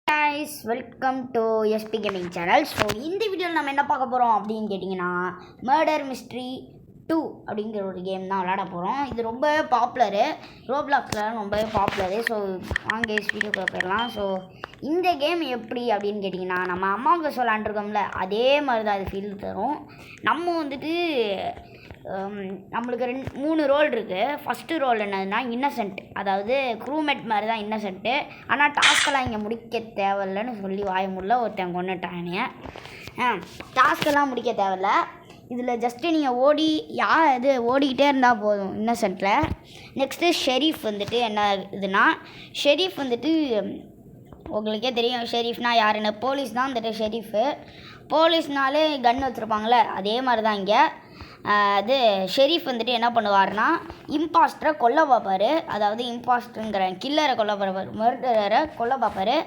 guys, welcome to SP Gaming channel. So இந்த வீடியோவில் நம்ம என்ன பார்க்க போகிறோம் அப்படின்னு கேட்டிங்கன்னா மர்டர் மிஸ்ட்ரி 2 அப்படிங்கிற ஒரு கேம் தான் விளையாட போகிறோம். இது ரொம்ப பாப்புலரு, ரோப்ளாக்ஸில் ரொம்ப பாப்புலரு. ஸோ வாங்க வீடியோக்குள்ள போயிடலாம். ஸோ இந்த கேம் எப்படி அப்படின்னு கேட்டிங்கன்னா நம்ம அமாங் அஸ் விளாண்டுருக்கோம்ல அதே மாதிரி தான் அது ஃபீல் தரும். நம்ம வந்துட்டு நம்மளுக்கு 3 ரோல் இருக்குது. ஃபஸ்ட்டு ரோல் என்னதுன்னா இன்னசென்ட், அதாவது க்ரூமேட் மாதிரி தான் இன்னசென்ட்டு. ஆனால் டாஸ்க்கெல்லாம் இங்கே முடிக்க தேவையில்லைன்னு சொல்லி வாயமுள்ள ஒருத்தன் கொண்டுட்டானே. டாஸ்க்கெல்லாம் முடிக்க தேவையில்ல, இதில் ஜஸ்ட்டு நீங்கள் ஓடிக்கிட்டே இருந்தால் போதும் இன்னசென்ட்டில். நெக்ஸ்ட்டு ஷெரீஃப் வந்துட்டு என்ன இதுனா, ஷெரீஃப் வந்துட்டு உங்களுக்கே தெரியும் ஷெரீஃப்னா யாருன்னு. போலீஸ் தான் வந்துட்டு ஷெரீஃபு. போலீஸ்னாலே கன் வச்சுருப்பாங்களே அதே மாதிரி தான் இங்கே. அது ஷெரீஃப் வந்துட்டு என்ன பண்ணுவார்னா இம்பாஸ்டரை கொல்ல பார்ப்பார். அதாவது இம்பாஸ்டருங்கிற கில்லரை கொல்ல பார்ப்பார், மர்டரை கொல்ல பார்ப்பார்.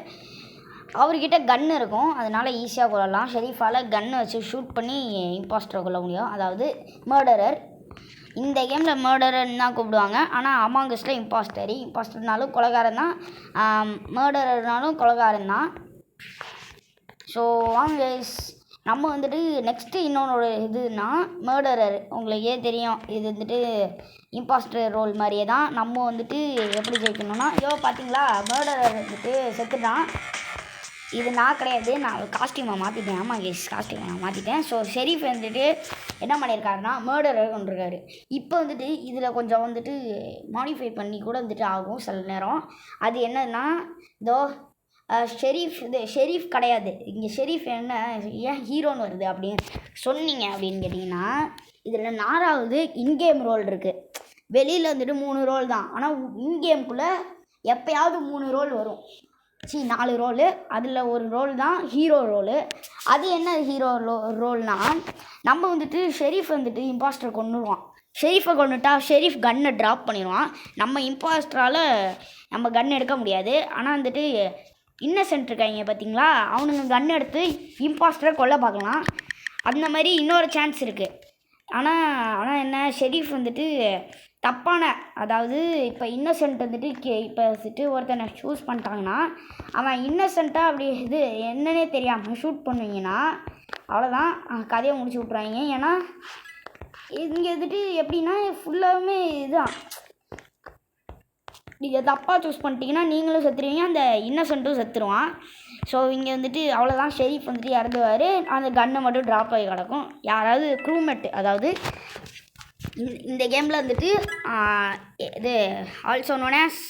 அவர்கிட்ட கன் இருக்கும், அதனால் ஈஸியாக கொல்லலாம். ஷெரீஃபால் கன்னை வச்சு ஷூட் பண்ணி இம்பாஸ்டரை கொல்ல முடியும், அதாவது மர்டரர். இந்த கேமில் மர்டரர்னு தான் கூப்பிடுவாங்க. ஆனால் அமாங் அஸ்ல இம்பாஸ்டர்னாலும் கொலைகாரன் தான், மர்டரர்னாலும் கொலைகாரன் தான். ஸோ வாங்க நம்ம வந்துட்டு நெக்ஸ்ட்டு இன்னொன்று இதுனா மர்டரர். உங்களுக்கே தெரியும் இது வந்துட்டு இம்பாஸ்டர் ரோல் மாதிரியே தான். நம்ம வந்துட்டு எப்படி ஜெயிக்கணும்னா, பார்த்தீங்களா மர்டரர் வந்துட்டு செத்துட்டான். இது நான் கிடையாது, நான் காஸ்டியூமை மாற்றிட்டேன். ஆமாம் காஸ்டியூமை நான் மாற்றிட்டேன். ஸோ ஷெரீஃப் வந்துட்டு என்ன பண்ணியிருக்காருன்னா மர்டரர் கொண்டிருக்காரு. இப்போ வந்துட்டு இதில் கொஞ்சம் வந்துட்டு மாடிஃபை பண்ணி கூட வந்துட்டு ஆகும் சில நேரம். அது என்னன்னா ஷெரீஃப் கிடையாது இங்கே. ஷெரீஃப் என்ன ஏன் ஹீரோன்னு வருது அப்படின்னு சொன்னீங்க அப்படின்னு கேட்டிங்கன்னா, இதில் 4வது இன்கேம் ரோல் இருக்குது. வெளியில் வந்துட்டு 3 ரோல் தான், ஆனால் இன்கேம்குள்ளே எப்போயாவது 3 ரோல் வரும். 4 ரோலு. அதில் ஒரு ரோல் தான் ஹீரோ ரோலு. அது என்ன ஹீரோ ரோல்னால், நம்ம வந்துட்டு ஷெரீஃப் வந்துட்டு இம்பாஸ்டரை கொண்டுடுவான். ஷெரீஃபை கொண்டுட்டா ஷெரீஃப் கன்னை ட்ராப் பண்ணிடுவான். நம்ம இம்பாஸ்டரால் நம்ம கன் எடுக்க முடியாது. ஆனால் வந்துட்டு இன்னசென்ட் இருக்காங்க பார்த்தீங்களா, அவனுங்க கன் எடுத்து இம்பாஸ்டரை கொல்ல பார்க்கலாம். அந்த மாதிரி இன்னொரு சான்ஸ் இருக்குது. ஆனால் என்ன ஷெரீஃப் வந்துட்டு தப்பான, அதாவது இப்போ இன்னசென்ட் வந்துட்டு இப்போ வந்துட்டு ஒருத்தனை சூஸ் பண்ணிட்டாங்கன்னா அவன் இன்னசென்ட்டாக அப்படி இது என்னன்னே தெரியாமல் ஷூட் பண்ணுவீங்கன்னா அவ்வளோதான், கதையை முடிச்சு விட்ருவாங்க. ஏன்னா இங்கே வந்துட்டு எப்படின்னா ஃபுல்லாகவுமே இதுதான், நீங்கள் தப்பாக சூஸ் பண்ணிட்டீங்கன்னா நீங்களும் செத்துருவீங்க, அந்த இன்னசென்ட்டும் செத்துருவான். ஸோ இங்கே வந்துட்டு அவ்வளோதான், ஷெரீஃப் வந்துட்டு இறந்துவார். அந்த கன்னை மட்டும் ட்ராப் ஆகி கிடக்கும். யாராவது க்ரூமேட், அதாவது இந்த கேமில் வந்துட்டு இது ஆல்சோ நோன் ஆஸ்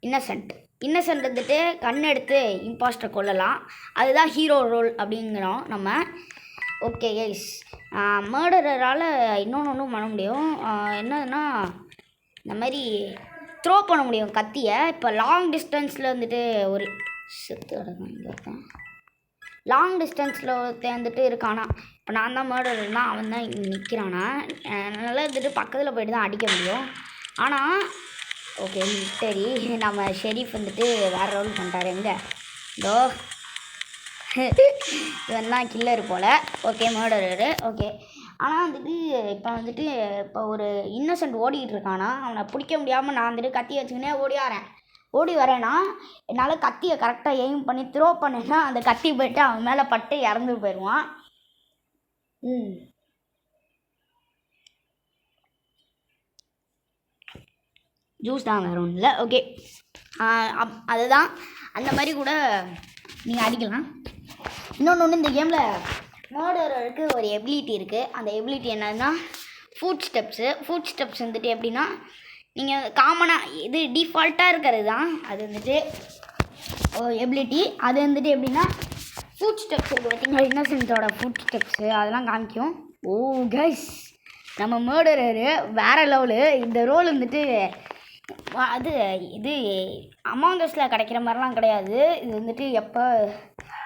இன்னசென்ட் வந்துட்டு கண் எடுத்து இம்பாஸ்டர் கொல்லலாம். அதுதான் ஹீரோ ரோல் அப்படிங்கிறோம் நம்ம. ஓகே கைஸ், மர்டரால் இன்னொன்று பண்ண முடியும். என்னதுன்னா இந்த மாதிரி த்ரோ பண்ண முடியும் கத்தியை. இப்போ லாங் டிஸ்டன்ஸில் வந்துட்டு ஒரு லாங் டிஸ்டன்ஸில் ஒருத்தன் வந்துட்டு இருக்கானா, இப்போ நான் தான் மர்டர்னா அவன் தான் நிற்கிறானா, அதனால் வந்துட்டு பக்கத்தில் போய்ட்டு தான் அடிக்க முடியும். ஆனால் ஓகே சரி, நம்ம ஷெரீஃப் வந்துட்டு வேறு ரோல் பண்ணிட்டாரு. எங்கே இவன் தான் கில்லர் போல். ஓகே மர்டரரு. ஓகே, ஆனால் வந்துட்டு இப்போ ஒரு இன்னசென்ட் ஓடிக்கிட்டு இருக்கானா, அவனை பிடிக்க முடியாமல் நான் வந்துட்டு கத்தி வச்சுக்கினே ஓடி வரேன்னா என்னால் கத்தியை கரெக்டாக எய்ம் பண்ணி த்ரோ பண்ணேன்னா அந்த கத்தி போய்ட்டு அவன் மேலே பட்டு இறந்து போயிடுவான். ஜூஸ் தான், வேறு ஒன்றும் இல்லை. ஓகே, அதுதான் அந்த மாதிரி கூட நீங்கள் அடிக்கலாம். இன்னொன்று இந்த கேமில் மர்டரருக்கு ஒரு எபிலிட்டி இருக்குது. அந்த எபிலிட்டி என்னன்னா ஃபுட் ஸ்டெப்ஸ் வந்துட்டு எப்படின்னா, நீங்கள் காமனாக இது டிஃபால்ட்டாக இருக்கிறது தான் அது வந்துட்டு எபிலிட்டி. அது வந்துட்டு எப்படின்னா ஃபுட் ஸ்டெப்ஸ் இருக்குது பார்த்தீங்களா, இன்னசென்ட்டோட ஃபுட் ஸ்டெப்ஸு அதெல்லாம் காமிக்கும். ஓ கைஸ், நம்ம மர்டரரு வேறு லெவலு. இந்த ரோல் வந்துட்டு இது அமாங் அஸ்ல கிடைக்கிற மாதிரிலாம் கிடையாது. இது வந்துட்டு எப்போ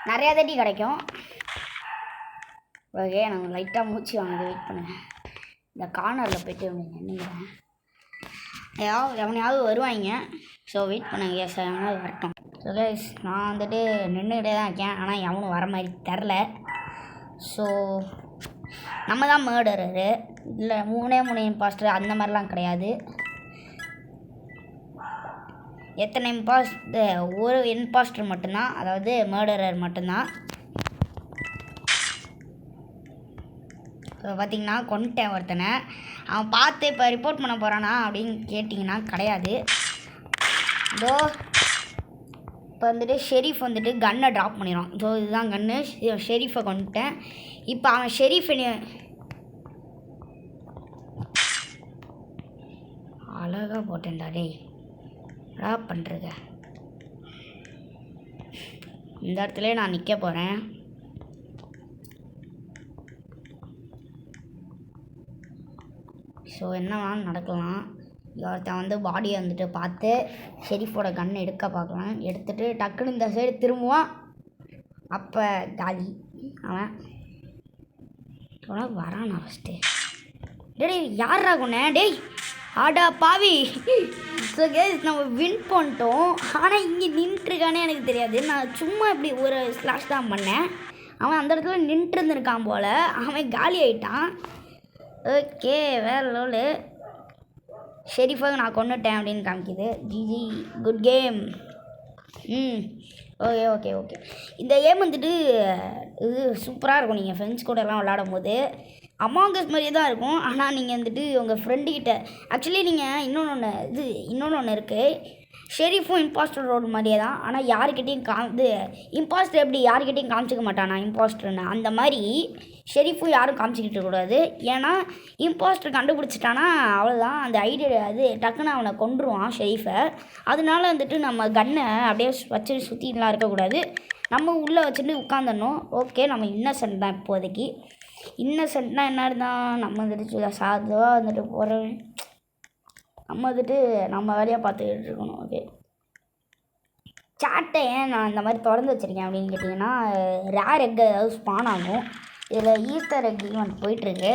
நிறையா தட்டி கிடைக்கும். ஓகே, நாங்கள் லைட்டாக மூச்சு வாங்க, வெயிட் பண்ணுங்கள். இந்த கார்னரில் போய்ட்டு நின்றுக்கிறேன், எவனையாவது வருவாங்க. ஸோ வெயிட் பண்ணுங்க, எவனாவது வரட்டும். ஸோ கைஸ், நான் வந்துட்டு நின்றுக்கிட்டே தான் இருக்கேன், ஆனால் எவனும் வர மாதிரி தெரில. ஸோ நம்ம தான் மர்டரரு, இல்லை 3 இம்பாஸ்டர் அந்த மாதிரிலாம் கிடையாது. எத்தனை ஒரு இம்பாஸ்டர் மட்டும்தான், அதாவது மர்டரர் மட்டும்தான். இப்போ பார்த்தீங்கன்னா கொண்டுட்டேன் ஒருத்தனை. அவன் பார்த்து இப்போ ரிப்போர்ட் பண்ண போகிறானா அப்படின்னு கேட்டிங்கன்னா கிடையாது. இதோ இப்போ வந்துட்டு ஷெரீஃப் வந்துட்டு கன்னை ட்ராப் பண்ணிடுவான். ஸோ இதுதான் கன்று. ஷெரீஃபை கொண்டுட்டேன். இப்போ அவன் ஷெரீஃப் அழகாக போட்டேன்டா டேய். ட்ராப் பண்ணுறத இந்த இடத்துல நான் நிற்க போகிறேன். ஸோ என்ன வேணாலும் நடக்கலாம். ஒருத்தன் வந்து பாடியை வந்துட்டு பார்த்து ஷெரீஃபோட கன்னை எடுக்க பார்க்கலாம். எடுத்துகிட்டு டக்குன்னு இந்த சைடு திரும்புவான். அப்போ காலி அவன். வரானா ஃபஸ்ட்டு? டேய் யாரா கொண்டே டேய்? ஆடா பாவி. ஸோ கேஸ் நம்ம வின் பண்ணிட்டோம். ஆனால் இங்கே நின்றுருக்கானே எனக்கு தெரியாது. நான் சும்மா இப்படி ஒரு ஸ்லாஷ் தான் பண்ணேன். அவன் அந்த இடத்துல நின்றுருந்துருக்கான் போல். அவன் காலி ஆகிட்டான். ஓகே வேறு லெவலு. ஷெரீஃபாக நான் கொண்டுட்டேன் அப்படின்னு காமிக்குது. GG good game. Okay okay okay. இந்த கேம் வந்துட்டு இது சூப்பராக இருக்கும். நீங்கள் ஃப்ரெண்ட்ஸ் கூடலாம் விளாடும் போது அமாங் அஸ் மாதிரியே தான் இருக்கும். ஆனால் நீங்கள் வந்துட்டு உங்கள் ஃப்ரெண்டுக்கிட்ட ஆக்சுவலி நீங்கள் இன்னொன்று ஒன்று இருக்குது. ஷெரீஃபும் இம்பாஸ்டர் ரோடு மாதிரியே தான். ஆனால் யாருக்கிட்டையும் இம்பாஸ்டர் எப்படி யாருக்கிட்டையும் காமிச்சிக்க மாட்டானா இம்பாஸ்டர்னு, அந்த மாதிரி ஷெரீஃபும் யாரும் காமிச்சிக்கிட்டு கூடாது. ஏன்னா இம்பாஸ்டர் கண்டுபிடிச்சிட்டானா அவ்வளோதான். அந்த ஐடியா டக்குன்னு அவனை கொன்றுவான் ஷெரீஃபை. அதனால வந்துட்டு நம்ம கன்னை அப்படியே வச்சு சுற்றிலாம் இருக்கக்கூடாது. நம்ம உள்ளே வச்சுட்டு உட்காந்துடணும். ஓகே நம்ம இன்னசென்ட் தான் இப்போதைக்கு. இன்னசென்ட்னா என்ன தான் நம்ம வந்துட்டு சாதுவாக வந்துட்டு போகிறேன். நம்ம வந்துட்டு நம்ம வேலையாக பார்த்துக்கிட்டு இருக்கணும். ஓகே சாட்டை ஏன் நான் இந்த மாதிரி திறந்து வச்சுருக்கேன் அப்படின்னு கேட்டிங்கன்னா, ரேர் எக் ஏதாவது ஸ்பான் ஆகும். இதில் ஈஸ்டர் எக் ஈவெண்ட் போயிட்டுருக்கு.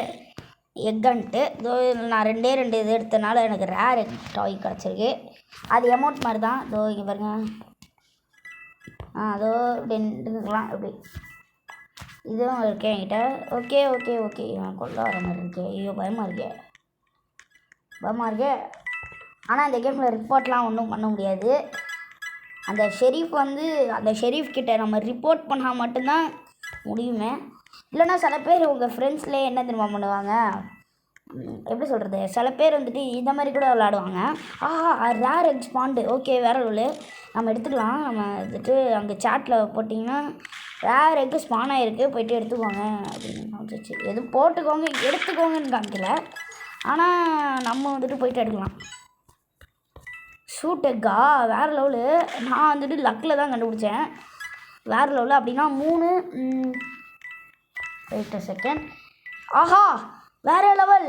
எக்கன்ட்டு நான் ரெண்டு இது எடுத்தனால எனக்கு ரேர் எக் டாய் கிடச்சிருக்கு. அது அமௌண்ட் மாதிரி தான். இதோ இங்கே பாருங்க. அதோ இருக்கலாம் இப்படி இதுவும் இருக்கேன் என்கிட்ட. ஓகே ஓகே ஓகே நான் கொள்ள வர மாதிரி இருக்கேன். ஐயோ பயமாக இருக்கே. ஆனால் இந்த கேமில் ரிப்போர்ட்லாம் ஒன்றும் பண்ண முடியாது. அந்த ஷெரீஃப் கிட்ட நம்ம ரிப்போர்ட் பண்ணால் மட்டும்தான் முடியுமே. இல்லைன்னா சில பேர் உங்கள் ஃப்ரெண்ட்ஸ்லேயே என்ன தெரியுமா பண்ணுவாங்க, எப்படி சொல்கிறது, சில பேர் வந்துட்டு இந்த மாதிரி கூட விளாடுவாங்க. ரேர் எக்ஸ்பாண்டு. ஓகே வேறு ஒரு நம்ம எடுத்துக்கலாம். நம்ம வந்துட்டு அங்கே சாட்டில் போட்டிங்கன்னா ரேர் எக்கு ஸ்பான் ஆகிருக்கு, போய்ட்டு எடுத்துக்கோங்க அப்படின்னு காமிச்சிச்சு. எதுவும் போட்டுக்கோங்க எடுத்துக்கோங்கன்னு காமிக்கல. ஆனால் நம்ம வந்துட்டு போய்ட்டு எடுக்கலாம். ஷூட் எக்கா வேறு லெவலு. நான் வந்துட்டு லக்கில் தான் கண்டுபிடிச்சேன். வேறு லெவலு. அப்படின்னா 3 வெயிட் செகண்ட். ஆஹா வேறு லெவல்.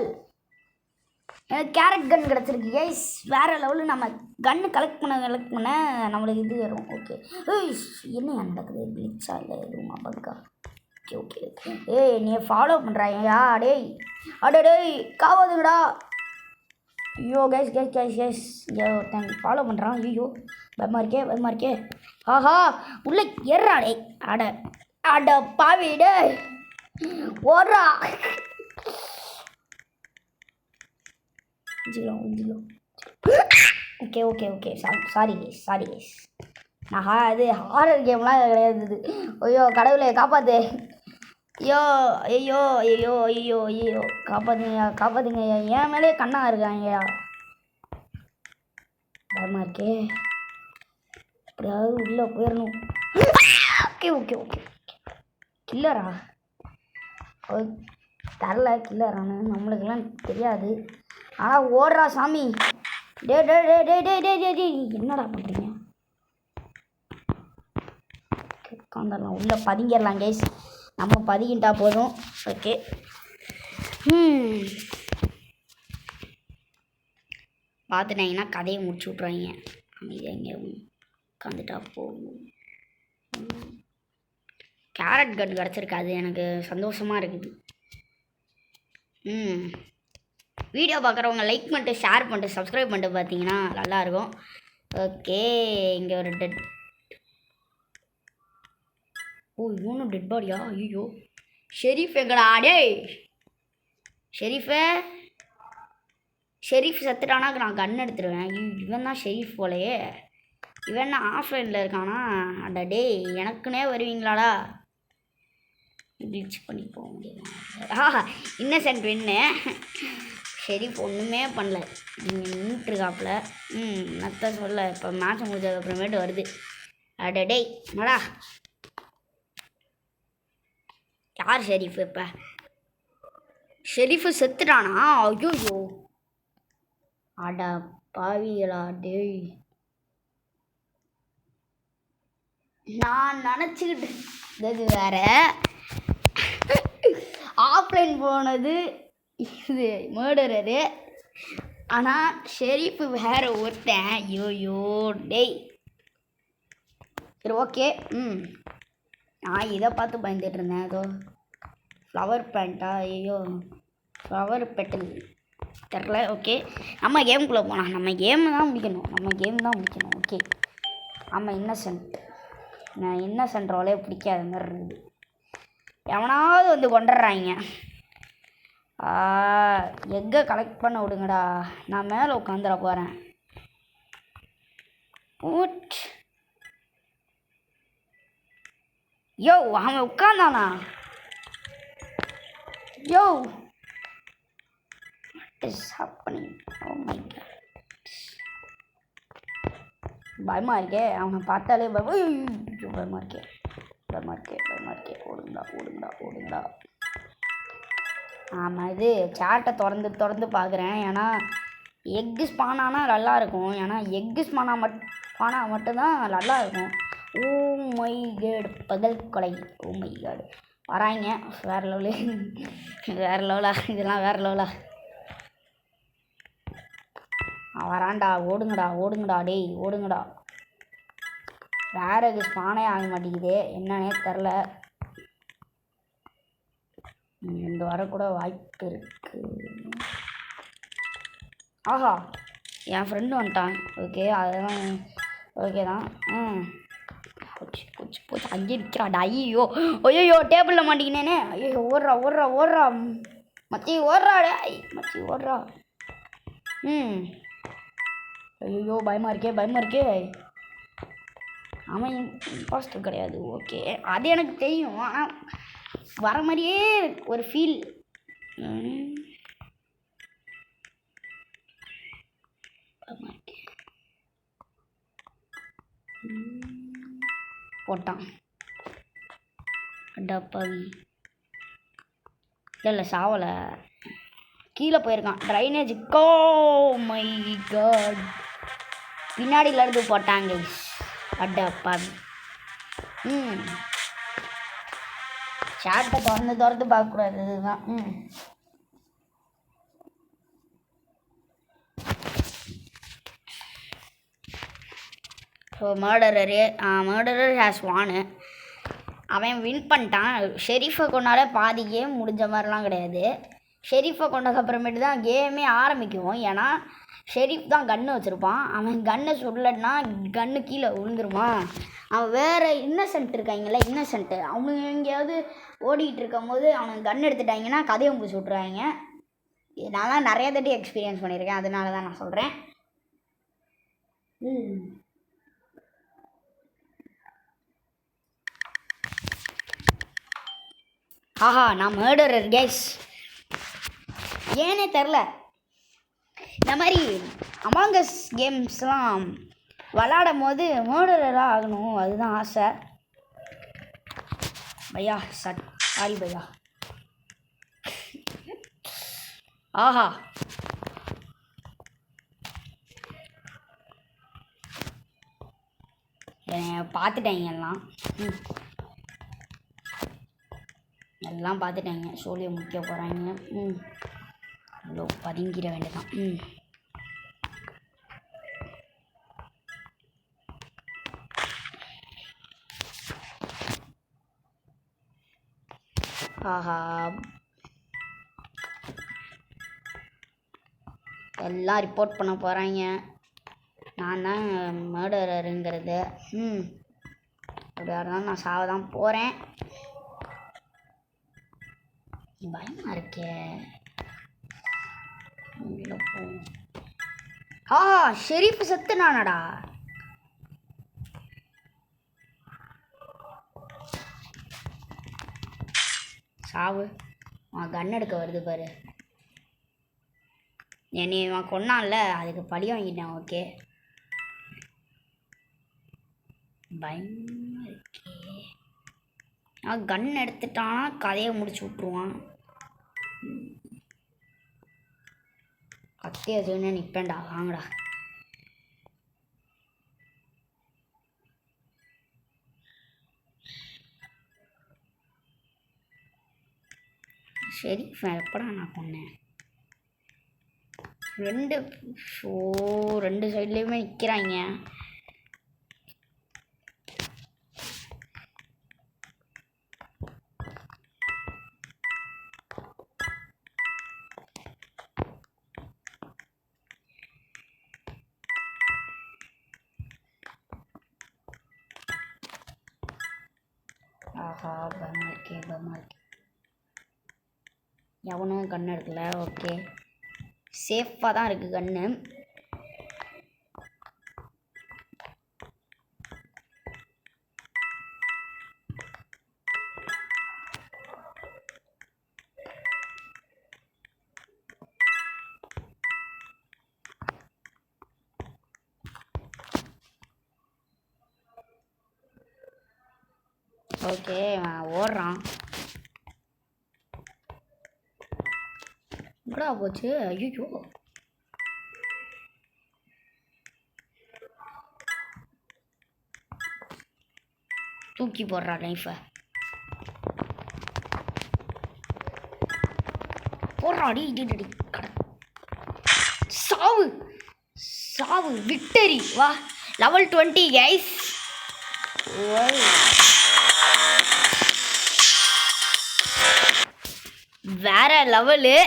எனக்கு கேரட் கன் கிடச்சிருக்கு கைஸ். வேறு லெவலு. நம்ம கன்று கலெக்ட் பண்ண நம்மளுக்கு இது வரும். ஓகே என்ன நடக்குது? கிளிச்சா இல்லை எதுவும் பக்கா? ஓகே ஓகே ஏய் நீ ஃபாலோ பண்ணுறாயா? டேய் காவாதுங்கடா. ஐயோ கைஸ் இங்கே ஒருத்தன் ஃபாலோ பண்ணுறான். ஐயோ பயமாக இருக்கே. ஆஹா உள்ள ஏறா டே. அட பாவிடே ஓடுறா. Okay sorry guys. நான் அது ஹாரர் கேம்லாம் கிடையாது. ஐயோ கடவுளே காப்பாற்று. ஐயோ காப்பாற்றுங்க. என் மேலே கண்ணா இருக்காங்கயா. பயமாக இருக்கே. எப்படியாவது உள்ளே போயிடணும். ஓகே கில்லரா தரல. கில்லரானு நம்மளுக்கெல்லாம் தெரியாது. ஆனால் ஓடுறா சாமி. டே என்னடா பண்ணுறீங்க? உட்காந்துடலாம், உள்ளே பதுங்கிடலாம் கைஸ். நம்ம பதுங்கிட்டா போதும். ஓகே பார்த்துட்டாங்கன்னா கதையை முடிச்சு விட்ருவாங்க. அமைதியாக எங்கே உட்காந்துட்டா போகும். கேரட் கன் கிடச்சிருக்கு. அது எனக்கு சந்தோஷமாக இருக்குது. வீடியோ பார்க்குறவங்க லைக் பண்ணிட்டு ஷேர் பண்ணிட்டு சப்ஸ்கிரைப் பண்ணிட்டு பார்த்தீங்கன்னா நல்லாயிருக்கும். ஓகே இங்கே ஒரு டெட். இவனும் டெட் பாடியா? ஐயோ ஷெரீஃப் எங்கடா? டேய் ஷெரீஃப் செத்துட்டானா நான் கன் எடுத்துருவேன். இவன் தான் ஷெரீஃப் போலையே. இவன் ஆஃப்லைனில் இருக்கானா? அட டேய், எனக்குன்னே வருவீங்களாடா? ப்ளீச் பண்ணி போக முடியாது. இன்னசென்ட் வின்னு. ஷெரீஃப் ஒன்றுமே பண்ணல, நீங்கள் நின்றுட்டுருக்காப்புல. நத்த சொல்ல இப்போ மேட்ச் முடிஞ்சதுக்கப்புறமேட்டு வருது. அட டேய் மடா, யார் ஷெரீஃப்? இப்போ ஷெரீஃபு செத்துட்டானா? ஐயோ, அட பாவிகளா டேய். நான் நினச்சிக்கிட்டு இருந்தது வேற, ஆஃப்லைன் போனது இது மர்டரரு. ஆனால் ஷெரீஃபு வேற ஒருத்தன். ஐயோ டேய். சரி ஓகே. நான் இதை பார்த்து பயந்துட்டு இருந்தேன். ஏதோ ஃப்ளவர் பிளான்ட்டா? ஐயோ, ஃப்ளவர் பெட்டல் தெரில. ஓகே, நம்ம கேமுக்குள்ளே போகலாம். நம்ம கேம் தான் முடிக்கணும். ஓகே, ஆமாம், இன்னசென்ட். நான் இன்னசென்ட் ரோலே பிடிக்காத மாதிரி இருக்குது. எவனாவது வந்து கொண்டுடுறாங்க. எக்கை கலெக்ட் பண்ண விடுங்கடா, நான் மேலே உட்காந்துட போகிறேன். யோ, அவன் உட்காந்தானா? யோ, what is happening? Oh my god, பயமாக இருக்கே. அவனை பார்த்தாலே பயமாக இருக்கே. ஓடுங்கடா. ஆமாம், இது சேட்டை திறந்து பார்க்குறேன். ஏன்னா எக்கு ஸ்பான் ஆனால் நல்லாயிருக்கும். ஏன்னா எக்கு ஸ்பானாக மட்டும்தான் நல்லாயிருக்கும். ஓ மை காட், பகல் கொலை. ஓ மை காட், வராங்க. வேறு லெவலா இதெல்லாம், வேறு லெவலா. வரான்டா. ஓடுங்கடா டேய், ஓடுங்கடா. வேறு இது ஸ்பானே ஆக மாட்டேங்குது, என்னன்னே தெரில. இந்த வரக்கூட வாய்ப்பு இருக்கு. ஆஹா, என் ஃப்ரெண்டு வந்துட்டான். ஓகே, அதெல்லாம் ஓகே தான். போச்சு அங்கே நிற்கிறாடா. ஐயோ டேபிளில் மாட்டிக்கினேனே. ஐயோ, ஓடுறா மச்சி, ஓடுறா. ஐயோ, பயமாக இருக்கே. அவன் இம்பாஸ்டர் கிடையாது. ஓகே, அது எனக்கு தெரியும். ஆனால் வர மாதிரியே ஒரு ஃபீல். போட்டான் அடப்பாவி. இல்லை சாவலை, கீழே போயிருக்கான் ட்ரைனேஜ். ஓ மை காட், பின்னாடியிலேருந்து போட்டாங்க. அடப்பாவி. சாட்டை திறந்து பார்க்கக்கூடாது, இதுதான். So murderer has won. அவன் வின் பண்ணிட்டான். ஷெரீஃபை கொண்டாட பாதி கேம் முடிஞ்ச மாதிரிலாம் கிடையாது. ஷெரீஃபை கொண்டதுக்கப்புறமேட்டு தான் கேமே ஆரம்பிக்கும். ஏன்னா ஷெரீஃப் தான் கன்று வச்சுருப்பான். அவன் கன்னை சொல்லலைன்னா கன்று கீழே விழுந்துருமா. அவன் வேறு இன்னசென்ட் இருக்காங்களே, இன்னசென்ட்டு, அவங்க எங்கேயாவது ஓடிக்கிட்டு இருக்கும் போது அவனுக்கு கன் எடுத்துட்டாங்கன்னா கதையை முடிச்சு விட்ருவாங்க. நான் நிறைய தட்டி எக்ஸ்பீரியன்ஸ் பண்ணியிருக்கேன், அதனால தான் நான் சொல்கிறேன். ஆஹா, நான் மர்டரர் கைஸ். ஏனே தெரில, இந்த மாதிரி அமாங் அஸ் கேம்ஸ்லாம் விளாடும் போது மர்டரராக ஆகணும், அதுதான் ஆசை. பையா சாரி பையா. ஆஹா, பார்த்துட்டாங்க எல்லாம் பார்த்துட்டாங்க. சோழியை முக்கிய போகிறாங்க. அவ்வளோ பதுங்கிட வேண்டியதான். ஆஹா, எல்லாம் ரிப்போர்ட் பண்ண போகிறாங்க. நான் தான் மர்டரருங்கிறது. அப்படியா இருந்தாலும் நான் சாவ தான் போகிறேன். பயமாக இருக்கே. ஷெரீஃப் செத்துனானடா. சாவு. கன் எடுக்க வருது பாரு. என்னை இவன் கொன்னான்ல, அதுக்கு பழி வாங்கிட்டேன். ஓகே, பயமா இருக்கே. கன் எடுத்துட்டானா கதையை முடிச்சு விட்ருவான். கத்திய வச்சுன்னு நிற்பேன்டா. வாங்கடா. சரி, எப்படா நான் கொன்னேன்? ரெண்டு சைட்லேயுமே நிற்கிறாங்க. ஆஹா, பயமா இருக்கே. எவனும் கன் எடுக்கல. ஓகே, சேஃபாக தான் இருக்குது கன்று. ஓகே, ஓடுறான். எப்படா போச்சு? ஐயோ, தூக்கி போடுறா நைஃபை. போடுறாடி. இடி கடை. சாவு விக்டரி. வா, லெவல் 20 கைஸ். வேற லெவலு.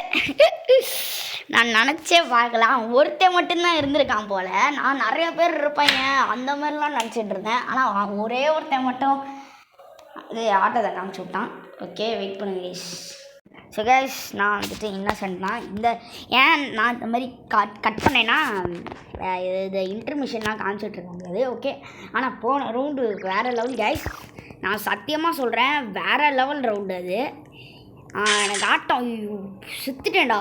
நான் நினச்சே பார்க்கலாம். ஒருத்தன் மட்டும்தான் இருந்திருக்கான் போல். நான் நிறைய பேர் இருப்பாங்க அந்த மாதிரிலாம் நினச்சிட்டு இருந்தேன். ஆனால் ஒரே ஒருத்தன் மட்டும் இது ஆட்டத்தை காமிச்சு விட்டான். ஓகே, வெயிட் பண்ணுங்க கைஸ். ஸோ கைஸ், நான் வந்துட்டு இன்னசென்ட் தான். ஏன் நான் இந்த மாதிரி கட் பண்ணேன்னா, இது இன்டர்மிஷன்லாம் காமிச்சிட்ருக்க முடியாது. ஓகே, ஆனால் போன ரவுண்டு வேறு லெவல் கைஸ். நான் சத்தியமாக சொல்கிறேன், வேறு லெவல் ரவுண்டு அது. எனக்கு ஆட்டம் சுற்றுட்டேன்டா.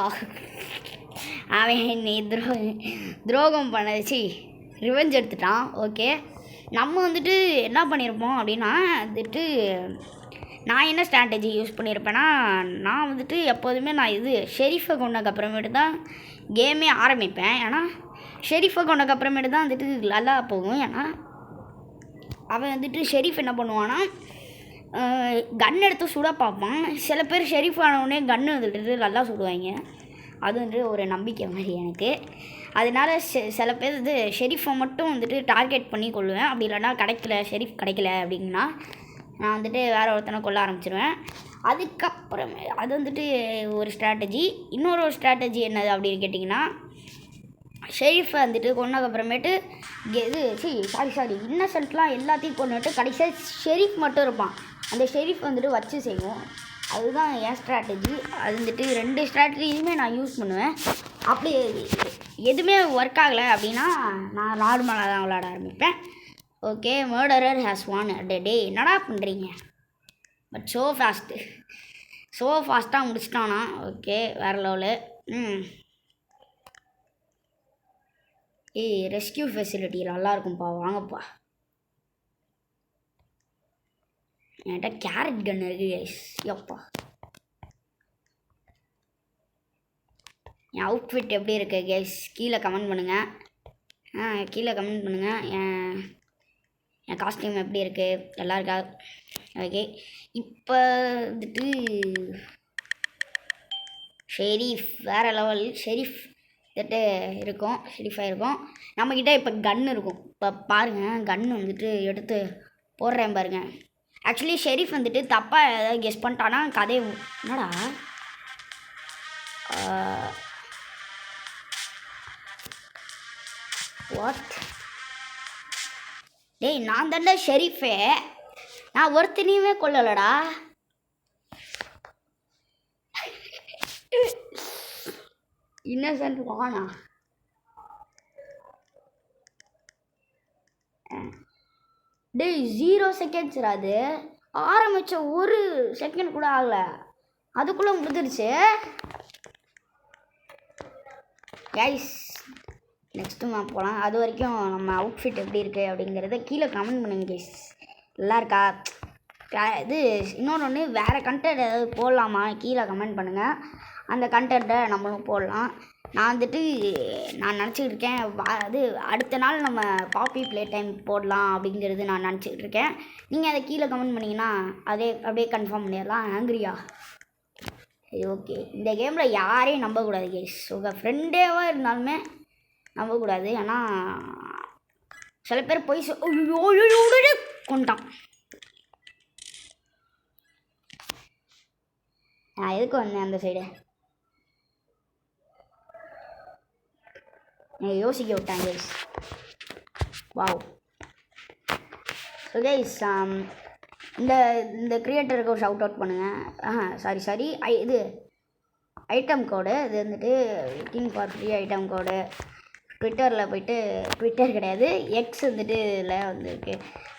அவன் நீ துரோகம் பண்ணச்சு ரிவெஞ்ச் எடுத்துட்டான். ஓகே, நம்ம வந்துட்டு என்ன பண்ணியிருப்போம் அப்படின்னா, வந்துட்டு நான் என்ன ஸ்ட்ராட்டஜி யூஸ் பண்ணியிருப்பேன்னா, நான் வந்துட்டு எப்போதுமே நான் ஷெரீஃபை கொண்டதுக்கப்புறமேட்டு தான் கேமே ஆரம்பிப்பேன். ஏன்னா ஷெரீஃபை கொண்டதுக்கப்புறமேட்டு தான் வந்துட்டு நல்லா போகும். ஏன்னா அவன் வந்துட்டு ஷெரீஃப் என்ன பண்ணுவான்னா, கன் எடுத்து சுட பார்ப்பான். சில பேர் ஷெரீஃப் ஆனவுடனே கன்று வந்துட்டு நல்லா சுடுவாங்க. அது வந்துட்டு ஒரு நம்பிக்கை மாதிரி எனக்கு. அதனால சில பேர் ஷெரீஃபை மட்டும் வந்துட்டு டார்கெட் பண்ணி கொள்ளுவேன். அப்படி இல்லைன்னா ஷெரீஃப் கிடைக்கல அப்படின்னா நான் வந்துட்டு வேறு ஒருத்தனை கொல்ல ஆரம்பிச்சிடுவேன். அதுக்கப்புறமே அது வந்துட்டு ஒரு ஸ்ட்ராட்டஜி. இன்னொரு ஸ்ட்ராட்டஜி என்னது அப்படின்னு கேட்டிங்கன்னா, ஷெரீஃபை வந்துட்டு கொண்டதுக்கப்புறமேட்டு இன்னசென்ட்லாம் எல்லாத்தையும் கொண்டுட்டு கடைசியாக ஷெரீஃப் மட்டும் இருப்பான். அந்த ஷெரீஃப் வந்துட்டு வச்சு செய்வோம். அதுதான் என் ஸ்ட்ராட்டஜி. அது வந்துட்டு 2 ஸ்ட்ராட்டஜியுமே நான் யூஸ் பண்ணுவேன். அப்படி எதுவுமே ஒர்க் ஆகலை அப்படின்னா நான் நார்மலாக தான் விளையாட ஆரம்பிப்பேன். Okay, murderer has won. டே என்னடா பண்ணுறீங்க? பட் ஸோ ஃபாஸ்ட்டாக முடிச்சிட்டானா. ஓகே, வேறு லெவலு. ரெஸ்கியூ ஃபெசிலிட்டி நல்லாயிருக்கும்ப்பா, வாங்கப்பா. என்கிட்ட கேரட் கன் இருக்குது கைஸ். எப்பா, என் அவுட்ஃபிட் எப்படி இருக்கு கைஸ்? கீழே கமெண்ட் பண்ணுங்கள். என் காஸ்டியூம் எப்படி இருக்குது? நல்லா இருக்கா? ஓகே, இப்போ வந்துட்டு ஷெரீஃப் வேறு லெவல். ஷெரீஃப் வந்துட்டு இருக்கும், ஷெரீஃபாக இருக்கும். நம்மக்கிட்ட இப்போ கன்று இருக்கும். இப்போ பாருங்கள், கன்று வந்துட்டு எடுத்து போடுறேன் பாருங்கள். ஆக்சுவலி ஷெரீஃப் வந்துட்டு தப்பாக ஏதாவது கெஸ் பண்ணிட்டானா கதையை என்னடா வாட்? டேய், நான் தாண்டா ஷெரீஃபே. நான் ஒருத்தனையுமே கொல்லலடா. இன்னசென்ட் வானா? டேய் 0 செகண்ட்ஸ்ரா. அது ஆரம்பித்த 1 செகண்ட் கூட ஆகலை. அதுக்குள்ளே முடிஞ்சிருச்சு கைஸ். நெக்ஸ்ட்டு மேப் போகலாம். அது வரைக்கும் நம்ம அவுட்ஃபிட் எப்படி இருக்குது அப்படிங்கிறத கீழே கமெண்ட் பண்ணுங்க கைஸ். நல்லா இருக்கா இது இன்னொன்று வேறு கண்டென்ட் ஏதாவது போடலாமா கீழே கமெண்ட் பண்ணுங்கள். அந்த கண்டென்ட்டை நம்மளும் போடலாம். நான் நினச்சிக்கிட்டு இருக்கேன் அது அடுத்த நாள் நம்ம பாப்பி ப்ளே டைம் போடலாம் அப்படிங்கிறது நான் நினச்சிக்கிட்டு இருக்கேன். நீங்கள் அதை கீழே கமெண்ட் பண்ணிங்கன்னா அதே அப்படியே கன்ஃபார்ம் பண்ணிடலாம். ஆங்கிரியா சரி ஓகே. இந்த கேமில் யாரையும் நம்பக்கூடாது கேஸ். உங்கள் ஃப்ரெண்டேவாக இருந்தாலுமே நம்பக்கூடாது. ஏன்னா சில பேர் போய் கொண்டான். நான் எதுக்கு வந்தேன் அந்த சைடு யோசிக்க விட்டாங்க கைஸ். வாவ். ஸோ கைஸ் இந்த கிரியேட்டருக்கு ஒரு ஷவுட் அவுட் பண்ணுங்கள். சாரி இது ஐட்டம் கோடு இது வந்துட்டு கிங் ஃபார் ஃப்ரீ ஐட்டம் கோடு. ட்விட்டரில் போய்ட்டு ட்விட்டர் கிடையாது எக்ஸ் வந்துட்டு இதில் வந்துருக்கு.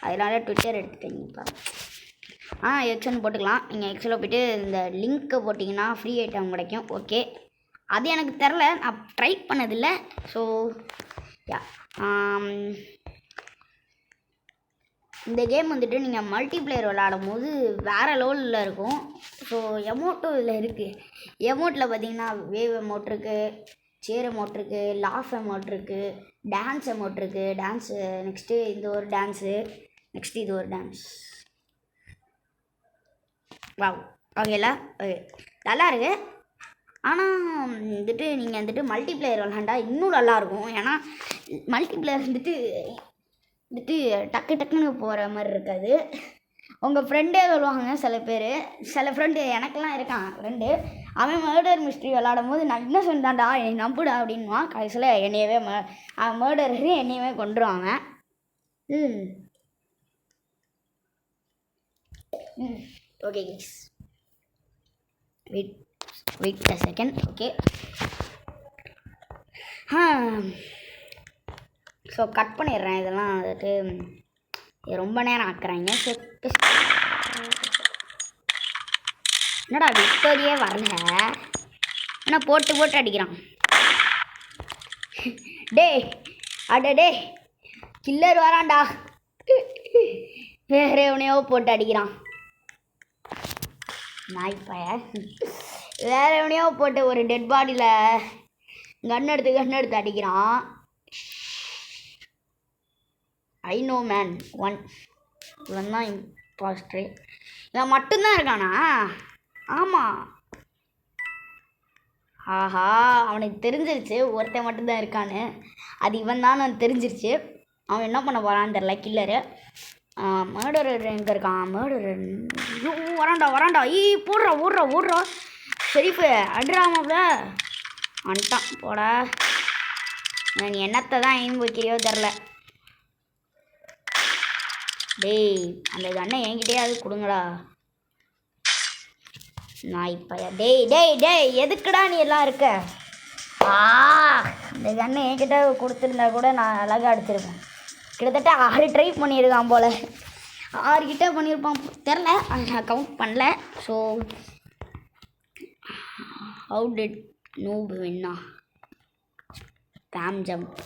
அதனால் ட்விட்டர் எடுத்துட்டீங்கப்பா. எக்ஸ்ன்னு போட்டுக்கலாம். நீங்கள் எக்ஸில் போய்ட்டு இந்த லிங்க்கை போட்டிங்கன்னா ஃப்ரீ ஐட்டம் கிடைக்கும். ஓகே, அது எனக்கு தெரில, நான் ட்ரை பண்ணதில்லை. ஸோ யா இந்த கேம் வந்துட்டு நீங்கள் மல்டிப்ளேயர் விளாடும் போது வேறு லெவலில் இருக்கும். ஸோ எமௌண்ட்டும் இதில் இருக்குது. எமௌண்ட்டில் பார்த்தீங்கன்னா வேவ் எமௌண்ட் இருக்குது, சேர் எமௌண்ட் இருக்குது, லாஃப் எமௌண்ட் இருக்குது, டான்ஸ் எமௌண்ட் இருக்குது. டான்ஸு நெக்ஸ்ட்டு இது ஒரு டான்ஸு, நெக்ஸ்ட்டு இது ஒரு டான்ஸ். வாவ் ஓகேல ஓகே நல்லா இருக்குது. ஆனால் வந்துட்டு நீங்கள் வந்துட்டு மல்டிப்ளேயர் விளாண்டா இன்னும் நல்லாயிருக்கும். ஏன்னா மல்டிப்ளேயர் வந்துட்டு டக்குன்னு போகிற மாதிரி இருக்காது. உங்கள் ஃப்ரெண்டே சொல்லுவாங்க சில ஃப்ரெண்டு எனக்கெல்லாம் இருக்கான் ஃப்ரெண்டு. அவன் மர்டர் மிஸ்ட்ரி விளாடும் போது நான் என்ன சொன்னான்டா என்னை நம்புடா அப்படின்வான். கடைசியில் என்னையவே அவன் மர்டரு என்னையவே கொண்டுருவாங்க. Okay guys, wait a second. Okay so cut பண்ணிடுறேன். இதெல்லாம் வந்துட்டு ரொம்ப நேரம் ஆக்குறாங்க. ஸோ என்னடா விக்டோரியே வரல, என்ன போட்டு அடிக்கிறான். டே கில்லர் வரான்டா. வேற எவனையோ போட்டு அடிக்கிறான் நாய்ப்பைய. வேற எவனையோ போட்டு ஒரு டெட் பாடியில் கன் எடுத்து அடிக்கிறான். ஐ நோ மேன் 1 இவன் தான் இம்பாஸ்டரு. இவன் மட்டும்தான் இருக்கானா? ஆமாம். ஆஹா, அவனுக்கு தெரிஞ்சிருச்சு ஒருத்தன் மட்டும்தான் இருக்கான்னு. அது இவன் தான் எனக்கு தெரிஞ்சிருச்சு. அவன் என்ன பண்ண போகிறான்னு தெரில. கில்லரு மர்டரர் எங்கே இருக்கான்? மர்டரர் வரான்டா. ஓடுறா ஷெரீஃபு அட்ராமாப்ல வந்துட்டான். போடா, நீ என்னத்தை தான் எய்ம் வைக்கிறியோ தெரில. டேய் அந்த கண்ணை என்கிட்டயே அது கொடுங்கடா நாய்ப்பையா. டேய் எதுக்குடா நீ எல்லாம் இருக்க? இந்த கண்ணை என்கிட்ட கொடுத்துருந்தா கூட நான் அழகாக அடிச்சிருப்பேன். கிட்டத்தட்ட 6 ட்ரை பண்ணியிருக்கான் போல். 6 கிட்ட பண்ணியிருப்பான் தெரில, நான் கவுண்ட் பண்ணல. So how did noob win a spam jump.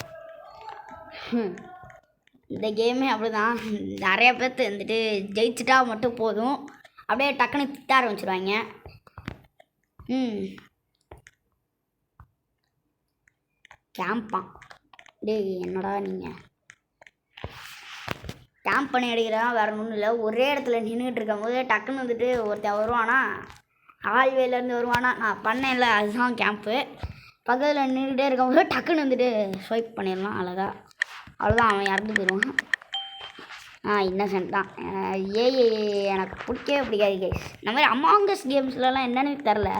இந்த கேமே அப்படி தான். நிறைய பேர்த்து வந்துட்டு ஜெயிச்சிட்டா மட்டும் போதும், அப்படியே டக்குன்னு திட்ட ஆரம்பிச்சிடுவாங்க. கேம்பான். டேய் என்னடா நீங்கள் கேம்ப் பண்ணி அடிக்கிறதா வேறு ஒன்றும் இல்லை. ஒரே இடத்துல நின்றுட்டு இருக்கும் போது டக்குன்னு வந்துட்டு ஒருத்தன் வருவானா, ஹால்வேலேருந்து வருவானா. நான் பண்ணேன்ல, அதுதான் கேம்ப்பு. பக்கத்தில் நின்றுக்கிட்டே இருக்கும்போது டக்குன்னு வந்துட்டு ஸ்வைப் பண்ணிடலாம் அழகா. அவ்வளோதான், அவன் இறந்து போயிடுவான். இன்னசென்ட் தான். எனக்கு பிடிக்கவே பிடிக்காது கைஸ். இந்த மாதிரி அமாங்கஸ் கேம்ஸ்லலாம் என்னன்னு தெரில,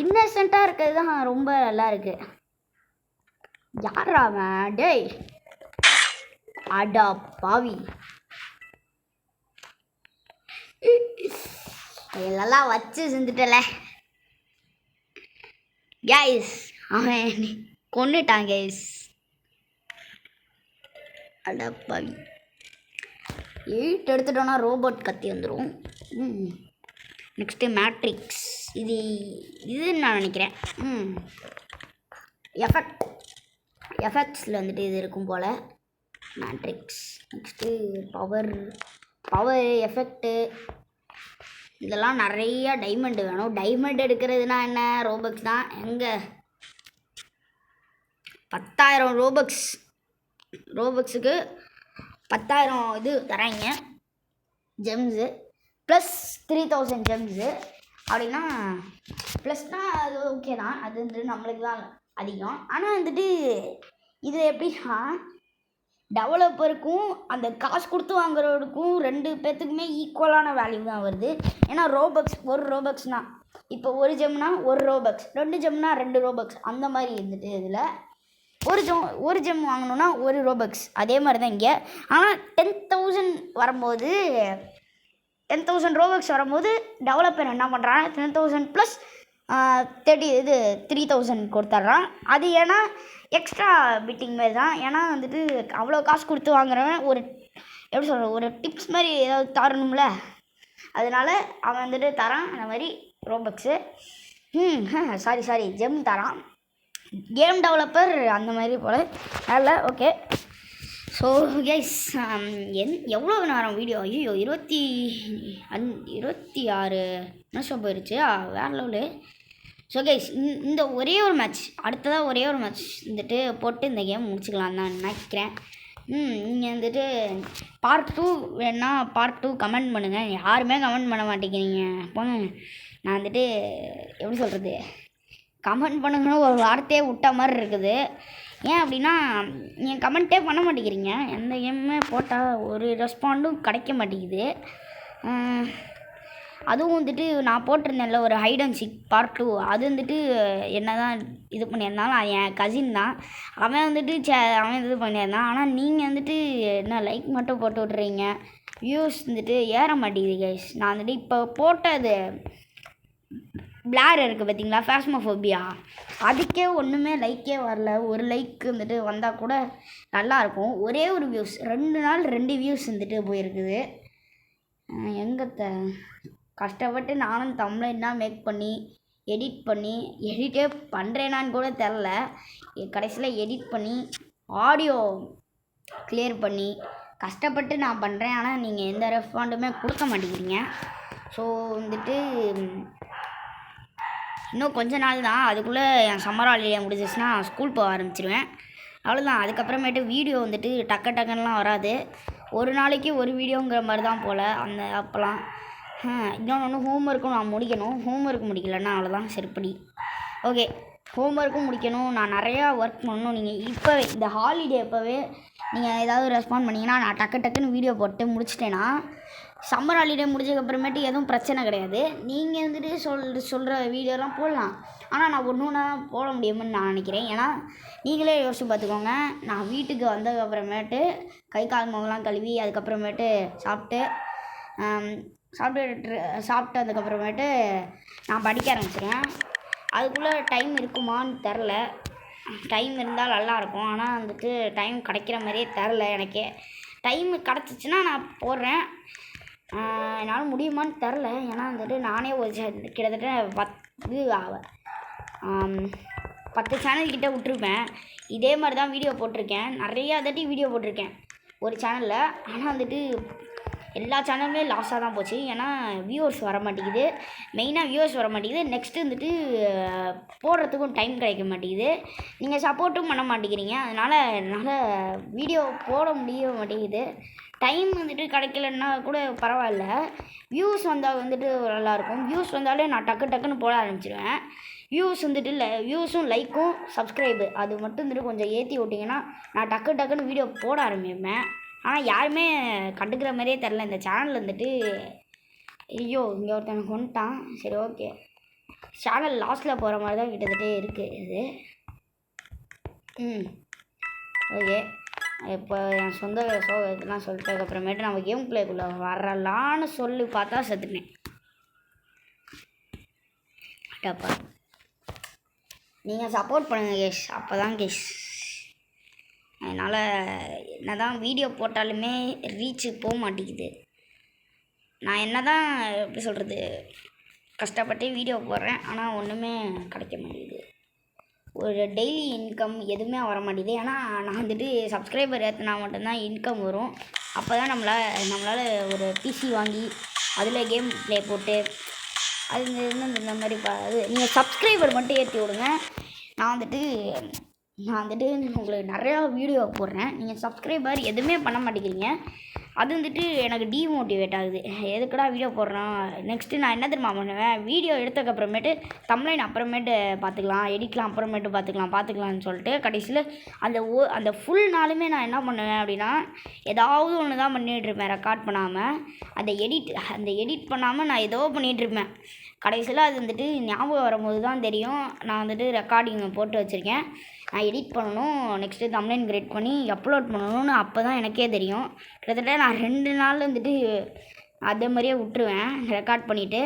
இன்னசென்ட்டாக இருக்கிறது தான் ரொம்ப நல்லா இருக்குது. யாரா அவன்? டேய் அடா பாவி, இதெல்லாம் வச்சு செஞ்சுட்டல கைஸ். அவன் கொன்னுட்டான் கைஸ். அடா பாவி. 8 எடுத்துட்டோன்னா ரோபோட் கத்தி வந்துடும். Next matrix. இது இதுன்னு நான் நினைக்கிறேன். எஃபெக்ட்ஸில் வந்துட்டு இது இருக்கும் போல். மேட்ரிக்ஸ் நெக்ஸ்ட்டு பவர் எஃபெக்ட்டு இதெல்லாம் நிறையா டைமண்ட் வேணும். டைமண்ட் எடுக்கிறதுனா என்ன, ரோபக்ஸ் தான். எங்கே 10,000 ரோபக்ஸுக்கு 10,000 இது தராங்க ஜெம்ஸு ப்ளஸ் 3,000 ஜெம்ஸு அப்படின்னா ப்ளஸ்னால் அது ஓகே தான். அது வந்துட்டு நம்மளுக்கு தான் அதிகம். ஆனால் வந்துட்டு இது எப்படின்னா டெவலப்பருக்கும் அந்த காசு கொடுத்து வாங்குறவருக்கும் 2 பேர்த்துக்குமே ஈக்குவலான வேல்யூ தான் வருது. ஏன்னா ஒரு ரோபக்ஸ்னால் இப்போ 1 ஜெம்னா 1 ரோபக்ஸ், 2 ஜெம்னா 2 ரோபக்ஸ், அந்த மாதிரி இருந்துட்டு இதில் ஒரு ஜெம் வாங்கணுன்னா 1 ரோபக்ஸ். அதே மாதிரி தான் இங்கே. ஆனால் 10,000 வரும்போது 10,000 ரோபக்ஸ் வரும்போது டெவலப்பர் என்ன பண்ணுறாங்க, 10,000 ப்ளஸ் 3,000 கொடுத்துட்றான். அது ஏன்னா எக்ஸ்ட்ரா பிட்டிங் மாதிரி தான். ஏன்னா வந்துட்டு அவ்வளோ காசு கொடுத்து வாங்குறவன் ஒரு எப்படி சொல்கிறது, ஒரு டிப்ஸ் மாதிரி ஏதாவது தரணும்ல, அதனால அவன் வந்துட்டு தரான் அந்த மாதிரி ரோபக்ஸு. சாரி ஜெம் தரான். கேம் டெவலப்பர் அந்த மாதிரி போல் நல்ல ஓகே. ஸோ கைஸ் எவ்வளோ நேரம் வீடியோ, ஐயோ 26 நிமிஷம் போயிடுச்சு, வேறு லெவலு. ஸோ கைஸ் இந்த ஒரே ஒரு மேட்ச், அடுத்ததாக ஒரே ஒரு மேட்ச் வந்துட்டு போட்டு இந்த கேம் முடிச்சுக்கலாம் தான் நினைக்கிறேன். நீங்கள் வந்துட்டு பார்ட் 2 வேணா பார்ட் 2 கமெண்ட் பண்ணுங்கள். யாருமே கமெண்ட் பண்ண மாட்டேங்கிறீங்க. போங்க, நான் வந்துட்டு எப்படி சொல்கிறது, கமெண்ட் பண்ணுங்கன்னு ஒரு வார்த்தையே விட்ட மாதிரி இருக்குது. ஏன் அப்படின்னா நீங்கள் கமெண்ட்டே பண்ண மாட்டேங்கிறீங்க. எந்த கேமுமே போட்டால் ஒரு ரெஸ்பாண்டும் கிடைக்க மாட்டேங்குது. அதுவும் வந்துட்டு நான் போட்டிருந்தேன்ல ஒரு ஹைட் அண்ட் சீக் பார்ட் 2, அது வந்துட்டு என்ன தான் இது பண்ணியிருந்தாலும் அது என் கசின் தான். அவன் வந்துட்டு அவன் இது பண்ணியிருந்தான். ஆனால் நீங்கள் வந்துட்டு என்ன லைக் மட்டும் போட்டு விட்றீங்க, வியூஸ் வந்துட்டு ஏற மாட்டேங்குது கைஸ். நான் வந்துட்டு இப்போ போட்டது பிளார் இருக்குது பார்த்தீங்களா, ஃபேஸ்மோஃபோபியா, அதுக்கே ஒன்றுமே லைக்கே வரல. ஒரு லைக் வந்துட்டு வந்தால் கூட நல்லாயிருக்கும். ஒரே ஒரு வியூஸ், 2 நாள் 2 வியூஸ் வந்துட்டு போயிருக்குது. எங்கத்த கஷ்டப்பட்டு நானும் தம்ப்நெயில்லாம் மேக் பண்ணி எடிட்டே பண்ணுறேனான்னு கூட தெரில. கடைசியில் எடிட் பண்ணி ஆடியோ கிளியர் பண்ணி கஷ்டப்பட்டு நான் பண்ணுறேன். ஆனால் நீங்கள் எந்த ரெஸ்பாண்டுமே கொடுக்க மாட்டேங்கிறீங்க. ஸோ வந்துட்டு இன்னும் கொஞ்ச நாள் தான், அதுக்குள்ளே என் சம்மர் ஹாலிடே முடிஞ்சிச்சுன்னா ஸ்கூல் போக ஆரம்பிச்சிருவேன். அவ்வளோதான். அதுக்கப்புறமேட்டு வீடியோ வந்துட்டு டக்குன்னுலாம் வராது. ஒரு நாளைக்கு ஒரு வீடியோங்கிற மாதிரி தான் போல் அந்த அப்போலாம். இன்னொன்று ஹோம்ஒர்க்கும் நான் முடிக்கணும். ஹோம்ஒர்க் முடிக்கலைன்னா அவ்வளோதான் செருப்படி. ஓகே, ஹோம்ஒர்க்கும் முடிக்கணும், நான் நிறையா ஒர்க் பண்ணணும். நீங்கள் இப்போ இந்த ஹாலிடே அப்போவே நீங்கள் ஏதாவது ரெஸ்பாண்ட் பண்ணிங்கன்னா நான் டக்குன்னு வீடியோ போட்டு முடிச்சிட்டேன்னா சம்மர் ஹாலிடே முடிஞ்சதுக்கப்புறமேட்டு எதுவும் பிரச்சனை கிடையாது. நீங்கள் வந்துட்டு சொல்கிற வீடியோலாம் போடலாம். ஆனால் நான் ஒன்றுனா போட முடியும்னு நான் நினைக்கிறேன். ஏன்னா நீங்களே யோசிச்சு பார்த்துக்கோங்க, நான் வீட்டுக்கு வந்ததுக்கப்புறமேட்டு கை கால் முகம்லாம் கழுவி அதுக்கப்புறமேட்டு சாப்பிட்டதுக்கப்புறமேட்டு நான் படிக்க ஆரம்பிச்சிடுவேன். அதுக்குள்ளே டைம் இருக்குமான்னு தெரில. டைம் இருந்தால் நல்லாயிருக்கும். ஆனால் வந்துட்டு டைம் கிடைக்கிற மாதிரியே தெரில எனக்கே. டைம் கிடச்சிச்சின்னா நான் போடுறேன். என்னால் முடியுமான்னு தெரில. ஏன்னா வந்துட்டு நானே ஒரு கிட்டத்தட்ட 10 சேனல்கிட்ட விட்ருப்பேன். இதே மாதிரி தான் வீடியோ போட்டிருக்கேன். நிறையா தாட்டி வீடியோ போட்டிருக்கேன் ஒரு சேனலில். ஆனால் வந்துட்டு எல்லா சேனலுமே லாஸாக தான் போச்சு. ஏன்னா வியூவர்ஸ் வர மாட்டேங்குது, மெயினாக வியூவர்ஸ் வர மாட்டேங்குது. நெக்ஸ்ட்டு வந்துட்டு போடுறதுக்கும் டைம் கிடைக்க மாட்டேங்குது. நீங்கள் சப்போர்ட்டும் பண்ண மாட்டேங்கிறீங்க. அதனால் என்னால் வீடியோ போட முடிய மாட்டேங்குது. டைம் வந்துட்டு கிடைக்கலன்னா கூட பரவாயில்ல, வியூஸ் வந்தால் வந்துட்டு நல்லாயிருக்கும். வியூஸ் வந்தாலே நான் டக்குன்னு போட ஆரம்பிச்சிடுவேன். வியூஸ் வந்துட்டு வியூஸும் லைக்கும் சப்ஸ்கிரைபு அது மட்டும் வந்துட்டு கொஞ்சம் ஏற்றி விட்டிங்கன்னா நான் டக்குன்னு வீடியோ போட ஆரம்பிப்பேன். ஆனால் யாருமே கண்டுக்கிற மாதிரியே தெரில இந்த சேனல் வந்துட்டு. ஐயோ, இங்கே ஒருத்தன் கொண்டுட்டான். சரி ஓகே, சேனல் லாஸ்ட்டில் போகிற மாதிரி தான் கிட்டத்தட்ட இருக்குது இது. ஓகே, இப்போ என் சொந்த இதெல்லாம் சொல்லிட்டதுக்கப்புறமேட்டு நம்ம கேம் பிளேக்குள்ளே வரலான்னு சொல்லி பார்த்தா செத்துட்டேன். அட்டப்பா, நீங்கள் சப்போர்ட் பண்ணுங்கள் கேஷ், அப்போ தான் கேஷ். அதனால் என்ன தான் வீடியோ போட்டாலுமே ரீச்சு போக மாட்டேங்குது. நான் என்ன தான் எப்படி சொல்கிறது, கஷ்டப்பட்டு வீடியோ போடுறேன், ஆனால் ஒன்றுமே கிடைக்க மாட்டேங்குது. ஒரு டெய்லி இன்கம் எதுவுமே வர மாட்டேங்குது. ஏன்னா நான் வந்துட்டு சப்ஸ்கிரைபர் ஏற்றினா மட்டும்தான் இன்கம் வரும். அப்போ தான் நம்மளால் ஒரு பிசி வாங்கி அதில் கேம் ப்ளே போட்டு அது இந்த மாதிரி அது நீங்கள் சப்ஸ்கிரைபர் மட்டும் ஏற்றி விடுங்க. நான் வந்துட்டு உங்களுக்கு நிறையா வீடியோ போடுறேன். நீங்கள் சப்ஸ்கிரைபர் எதுவுமே பண்ண மாட்டேங்கிறீங்க. அது வந்துட்டு எனக்கு டீமோட்டிவேட் ஆகுது. எதுக்குடா வீடியோ போடுறோம். நெக்ஸ்ட்டு நான் என்ன தெரியுமா பண்ணுவேன், வீடியோ எடுத்ததுக்கப்புறமேட்டு தம்ப்லைன் அப்புறமேட்டு பார்த்துக்கலாம், எடிட்லாம் அப்புறமேட்டு பார்த்துக்கலாம்னு சொல்லிட்டு கடைசியில் அந்த ஃபுல் நாளுமே நான் என்ன பண்ணுவேன் அப்படின்னா, ஏதாவது ஒன்று தான் பண்ணிகிட்ருப்பேன் ரெக்கார்ட் பண்ணாமல். அந்த எடிட் பண்ணாமல் நான் ஏதோ பண்ணிகிட்ருப்பேன். கடைசியில் அது வந்துட்டு ஞாபகம் வரும்போது தான் தெரியும் நான் வந்துட்டு ரெக்கார்டிங் போட்டு வச்சுருக்கேன், நான் எடிட் பண்ணணும், நெக்ஸ்ட்டு தம்ப்லைன் கிரியேட் பண்ணி அப்லோட் பண்ணணும்னு அப்போ தான் எனக்கே தெரியும். கிட்டத்தட்ட நான் 2 நாள் வந்துட்டு அதே மாதிரியே விட்டுருவேன் ரெக்கார்ட் பண்ணிவிட்டு.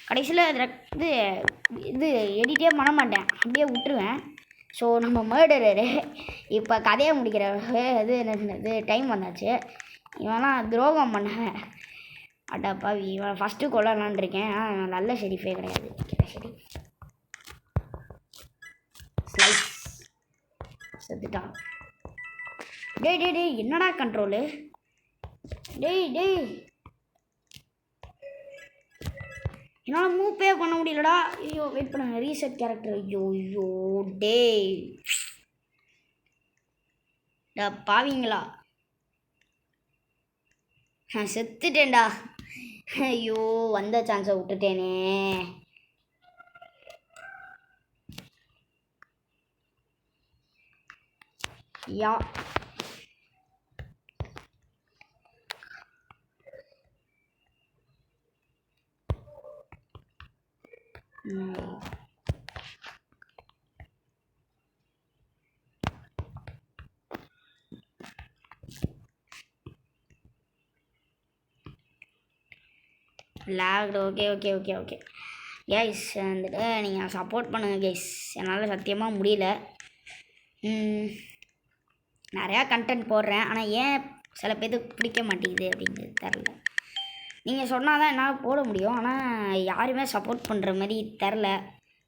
கடைசியில் இது எடிட்டே பண்ண மாட்டேன், அப்படியே விட்டுருவேன். ஸோ நம்ம மர்டரரு இப்போ கதையை முடிக்கிற இது டைம் வந்தாச்சு. இவெல்லாம் துரோகம் பண்ண அடாப்பா, இவன் ஃபஸ்ட்டு கொள்ளலான் இருக்கேன். நல்ல ஷெரீஃபே கிடையாது. சரி ஸ்லைஸ் செத்துட்டான். டேய் என்னடா கண்ட்ரோலு. டேய் என்னால் மூப்பே பண்ண முடியலடா. ஐயோ வெயிட் பண்ணுங்க, ரீசெட் கேரக்டர். ஐயோ டேய் பாவீங்களா, நான் செத்துட்டேன்டா. ஐயோ வந்த சான்ஸை விட்டுட்டேனே. யா லாக்டு. ஓகே கைஸ், வந்துட்டு நீங்கள் சப்போர்ட் பண்ணுங்கள் கைஸ். என்னால் சத்தியமாக முடியல. நிறையா கண்டென்ட் போடுறேன், ஆனால் ஏன் சில பேருக்கு பிடிக்க மாட்டேங்குது அப்படிங்கிறது தெரில. நீங்கள் சொன்னால் தான் என்னால் போட முடியும், ஆனால் யாருமே சப்போர்ட் பண்ணுற மாதிரி தெரில.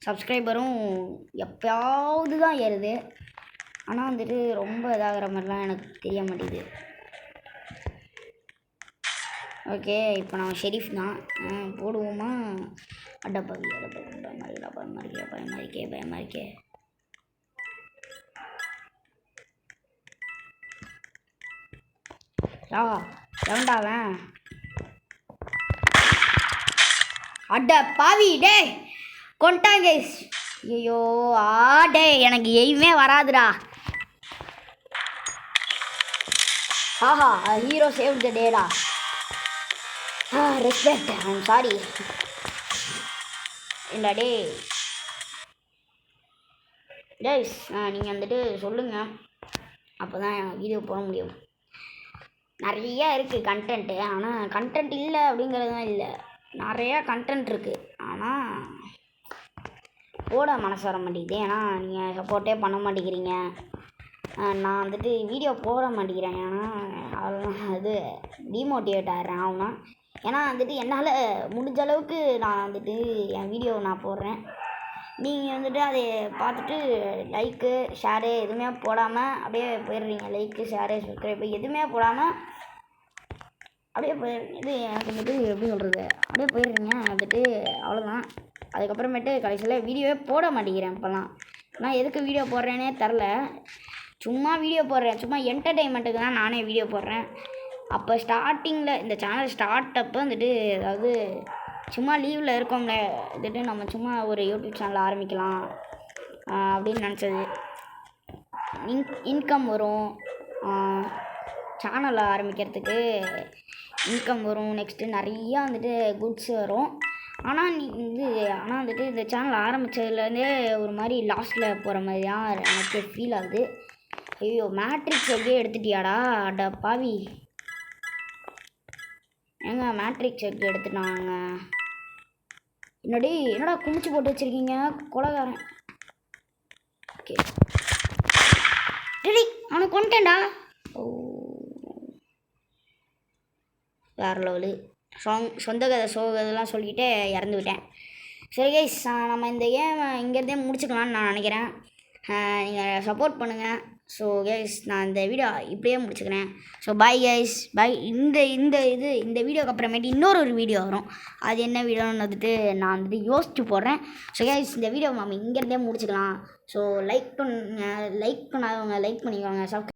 சப்ஸ்கிரைபரும் எப்போயாவது தான் ஏறுது, ஆனால் வந்துட்டு ரொம்ப இதாகிற மாதிரிலாம் எனக்கு தெரிய மாட்டேங்குது. ஓகே, இப்போ நான் ஷெரீஃப் தான் போடுவோமா. பயமாரிக்கே எவன்டாவன். அட பாவி டே கொண்டாங்க. ஐயோ டே எனக்கு எய்மே வராதுடா. ஆஹா, hero save the data. Respect, I'm sorry. இல்ல டேஸ் நீங்கள் வந்துட்டு சொல்லுங்கள், அப்போ தான் வீடியோ போட முடியும். நிறையா இருக்குது கண்டென்ட்டு, ஆனால் கண்டென்ட் இல்லை அப்படிங்கிறது தான் இல்லை. நிறையா கண்டென்ட் இருக்குது, ஆனால் போட மனசு வர மாட்டேங்குது. ஏன்னா நீங்கள் சப்போர்ட்டே பண்ண மாட்டேங்கிறீங்க. நான் வந்துட்டு வீடியோ போட மாட்டேங்கிறேன், ஏன்னா அது டிமோட்டிவேட் ஆகிடுறேன். ஆகுனா ஏன்னா வந்துட்டு என்னால் முடிஞ்ச அளவுக்கு நான் வந்துட்டு என் வீடியோ நான் போடுறேன். நீங்கள் வந்துட்டு அதை பார்த்துட்டு லைக்கு ஷேரு எதுவுமே போடாமல் அப்படியே போயிடுறீங்க. லைக்கு ஷேரு சப்ஸ்கிரைபு எதுவுமே போடாமல் அப்படியே இது எனக்கு வந்துட்டு எப்படி சொல்கிறது, அப்படியே போயிடுறீங்க வந்துட்டு. அவ்வளோதான். அதுக்கப்புறமேட்டு கடைசியில் வீடியோவே போட மாட்டேங்கிறேன். இப்போலாம் நான் எதுக்கு வீடியோ போடுறேனே தெரில. சும்மா வீடியோ போடுறேன், சும்மா என்டர்டெயின்மெண்ட்டுக்கு தான் நானே வீடியோ போடுறேன். அப்போ ஸ்டார்டிங்கில் இந்த சேனல் ஸ்டார்ட் அப்போ வந்துட்டு, அதாவது சும்மா லீவில் இருக்கோம்ல, வந்துட்டு நம்ம சும்மா ஒரு யூடியூப் சேனல் ஆரம்பிக்கலாம் அப்படின்னு நினச்சது. இன்கம் வரும், சேனலை ஆரம்பிக்கிறதுக்கு இன்கம் வரும். நெக்ஸ்ட்டு நிறையா வந்துட்டு குட்ஸ் வரும். ஆனால் வந்துட்டு இந்த சேனல் ஆரம்பித்ததுலேருந்தே ஒரு மாதிரி லாஸ்ட்டில் போகிற மாதிரி தான் எனக்கு ஃபீல் ஆகுது. ஐயோ மேட்ரிக்ஸ் எப்படியே எடுத்துட்டியாடா அட பாவி. ஏங்க மேட்ரிக்ஸ் எடுத்துட்டாங்க. என்னடா குமிச்சு போட்டு வச்சுருக்கீங்க கொலைகாரன். ஓகே டேடி அவனுக்கு கொண்டேன்டா. ஓ வேறு லெவலு. சொந்த கதை சோகதெல்லாம் சொல்லிக்கிட்டே இறந்து விட்டேன். சரி கைஸ், நம்ம இந்த கேம் இங்கேருந்தே முடிச்சுக்கலாம்னு நான் நினைக்கிறேன். நீங்கள் சப்போர்ட் பண்ணுங்கள். ஸோ கைஸ், நான் இந்த வீடியோ இப்படியே முடிச்சுக்கிறேன். ஸோ பாய் கைஸ், பாய். இந்த வீடியோக்கு அப்புறமேட்டு இன்னொரு வீடியோ வரும். அது என்ன வீடியோன்னு வந்துட்டு நான் வந்துட்டு யோசிச்சு போடுறேன். ஸோ கைஸ், இந்த வீடியோ நம்ம இங்கேருந்தே முடிச்சுக்கலாம். ஸோ லைக் பண்ணாதவங்க லைக் பண்ணிக்கோங்க.